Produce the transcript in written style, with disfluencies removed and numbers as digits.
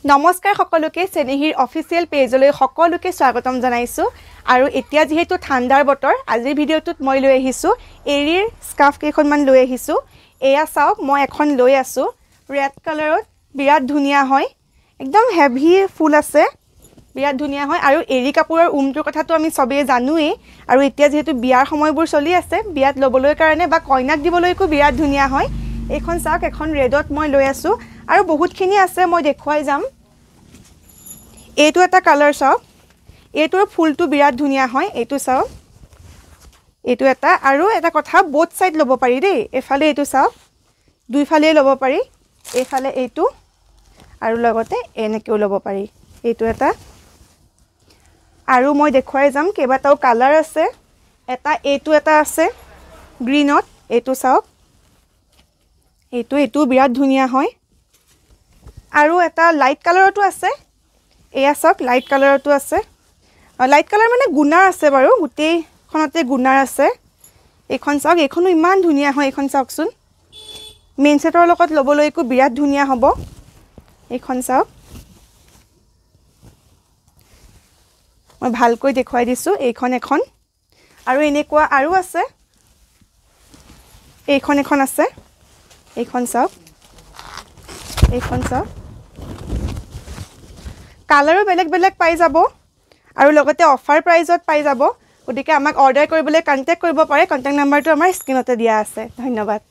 নমস্কাৰ সকলোকে চেনেহিৰ অফিচিয়েল পেজলৈ সকলোকে স্বাগতম জনাইছো আৰু এতিয়া যেহেতু ঠাণ্ডাৰ বতৰ আজিৰ ভিডিঅ'টোত মই লৈ আহিছো এৰিৰ স্কাৰ্ফ কেইখনমান লৈ আহিছো এয়া চাওক মই এখন লৈ আছো ৰেড কালাৰত বিৰাট ধুনিয়া হয় একদম হেভি ফুল আছে বিৰাট ধুনিয়া হয় আৰু এৰি কাপোৰৰ উমটোৰ কথাটো আমি সবেই জানোৱে আৰু এতিয়া যেহেতু বিয়াৰ সময়বোৰ চলি আছে বিয়াত লবলৈ কাৰণে বা কইনাক দিবলৈকো বিৰাট ধুনিয়া হয় এখন চাওক এখন ৰেডত মই লৈ আছো আৰু বহুতখিনি আছে মই দেখুৱাই যাম এইটো এটা কালাৰ চাওক এইটোৰ ফুলটো বিৰাট ধুনিয়া হয় এইটো চাওক এইটো এটা আৰু এটা কথা বোথ সাইড লব পাৰি দেই এফালে এইটো চাওক দুইফালে লব পাৰি এফালে এইটো আৰু লগতে এনেকেও লব পাৰি এইটো এটা আৰু মই দেখুৱাই যাম কেইবাটাও কালাৰ আছে এটা এইটো এটা আছে গ্ৰীনত এইটো চাওক এইটো বিৰাট ধুনিয়া হয় আৰু এটা লাইট কালাৰটো আছে এয়া চাওক লাইট কালাৰটো আছে লাইট কালাৰ মানে গুনাৰ আছে বাৰু গুটেইখনতে গুনাৰ আছে এইখন চাওক এইখনো ইমান ধুনিয়া হয় এইখন চাওকচোন মেইন সেটৰ লগত লবলৈকো বিৰাট ধুনিয়া হ'ব এইখন চাওক মই ভালকৈ দেখুৱাই দিছো এইখন এখন আৰু এনেকুৱা আৰু আছে এইখন এখন আছে এইখন চাওক কালাৰো বেলেগ বেলেগ পাই যাব আৰু লগতে অফাৰ প্ৰাইজত পাই যাব গতিকে আমাক অৰ্ডাৰ কৰিবলৈ কন্টাক্ট কৰিব পাৰে কন্টাক্ট নম্বৰটো আমাৰ স্ক্ৰিনতে দিয়া আছে ধন্যবাদ